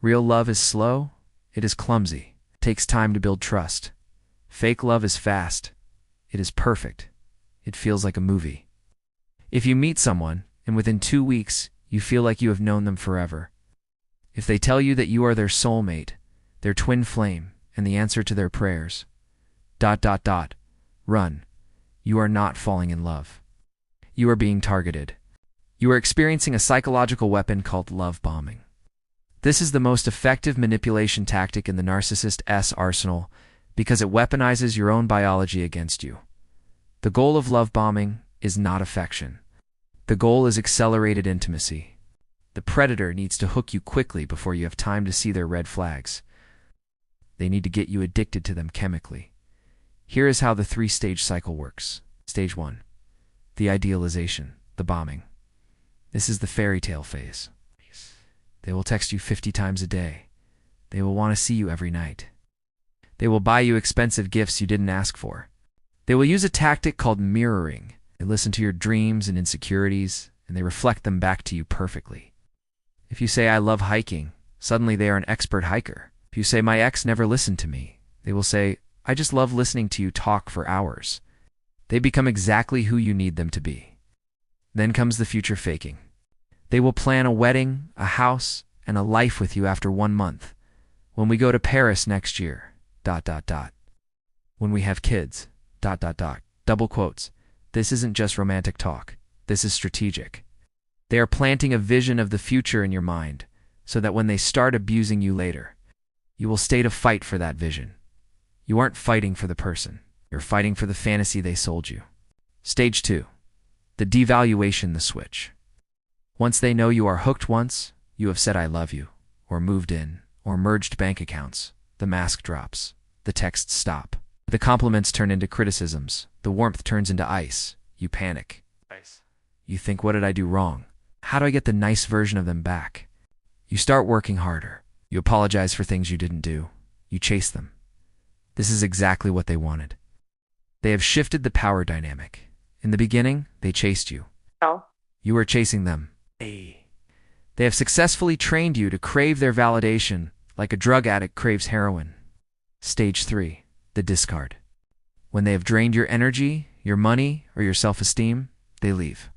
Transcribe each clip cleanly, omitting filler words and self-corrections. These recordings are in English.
Real love is slow. It is clumsy. It takes time to build trust. Fake love is fast. It is perfect. It feels like a movie. If you meet someone, and within 2 weeks, you feel like you have known them forever. If they tell you that you are their soulmate, their twin flame, and the answer to their prayers, ... run. You are not falling in love. You are being targeted. You are experiencing a psychological weapon called love bombing. This is the most effective manipulation tactic in the narcissist's arsenal because it weaponizes your own biology against you. The goal of love bombing is not affection. The goal is accelerated intimacy. The predator needs to hook you quickly before you have time to see their red flags. They need to get you addicted to them chemically. Here is how the 3-stage cycle works. Stage 1. The idealization, the bombing. This is the fairy tale phase. They will text you 50 times a day. They will want to see you every night. They will buy you expensive gifts you didn't ask for. They will use a tactic called mirroring. They listen to your dreams and insecurities, and they reflect them back to you perfectly. If you say, "I love hiking," suddenly they are an expert hiker. If you say, "My ex never listened to me," they will say, "I just love listening to you talk for hours." They become exactly who you need them to be. Then comes the future faking. They will plan a wedding, a house, and a life with you after 1 month. When we go to Paris next year, ... When we have kids, ... Double quotes. This isn't just romantic talk. This is strategic. They are planting a vision of the future in your mind, so that when they start abusing you later, you will stay to fight for that vision. You aren't fighting for the person. You're fighting for the fantasy they sold you. Stage 2. The devaluation, the switch. Once they know you are hooked once, you have said "I love you," or moved in, or merged bank accounts, the mask drops. The texts stop. The compliments turn into criticisms. The warmth turns into ice. You panic. You think, "What did I do wrong? How do I get the nice version of them back?" You start working harder. You apologize for things you didn't do. You chase them. This is exactly what they wanted. They have shifted the power dynamic. In the beginning, they chased you. Oh. You were chasing them. They have successfully trained you to crave their validation like a drug addict craves heroin. Stage 3. The discard. When they have drained your energy, your money, or your self-esteem, they leave.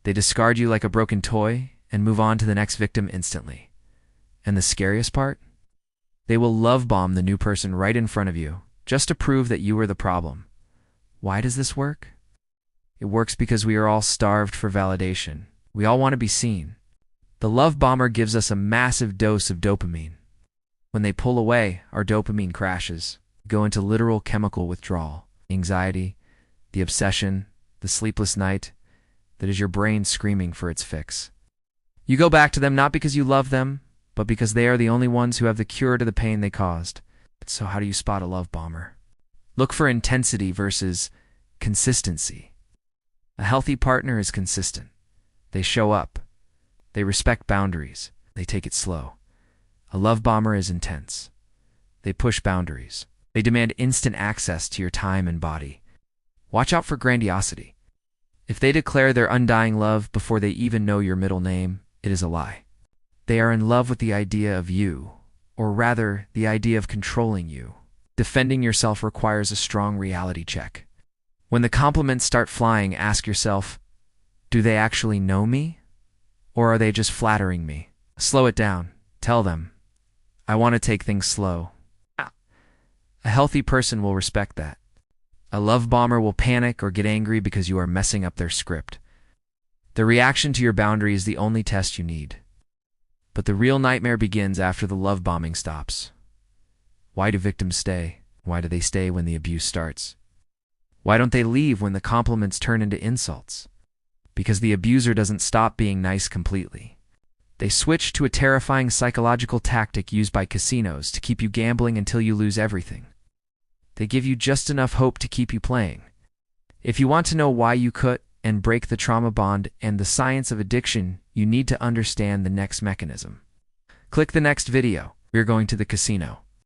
They discard you like a broken toy and move on to the next victim instantly. And the scariest part? They will love bomb the new person right in front of you just to prove that you were the problem. Why does this work? It works because we are all starved for validation. We all want to be seen. The love bomber gives us a massive dose of dopamine. When they pull away, our dopamine crashes. We go into literal chemical withdrawal, anxiety, the obsession, the sleepless night. That is your brain screaming for its fix. You go back to them not because you love them, but because they are the only ones who have the cure to the pain they caused. So how do you spot a love bomber? Look for intensity versus consistency. A healthy partner is consistent. They show up. They respect boundaries. They take it slow. A love bomber is intense. They push boundaries. They demand instant access to your time and body. Watch out for grandiosity. If they declare their undying love before they even know your middle name, it is a lie. They are in love with the idea of you, or rather, the idea of controlling you. Defending yourself requires a strong reality check. When the compliments start flying, ask yourself, do they actually know me? Or are they just flattering me? Slow it down. Tell them, I want to take things slow. A healthy person will respect that. A love bomber will panic or get angry because you are messing up their script. The reaction to your boundary is the only test you need. But the real nightmare begins after the love bombing stops. Why do victims stay? Why do they stay when the abuse starts? Why don't they leave when the compliments turn into insults? Because the abuser doesn't stop being nice completely. They switch to a terrifying psychological tactic used by casinos to keep you gambling until you lose everything. They give you just enough hope to keep you playing. If you want to know why you cut and break the trauma bond and the science of addiction, you need to understand the next mechanism. Click the next video. We're going to the casino.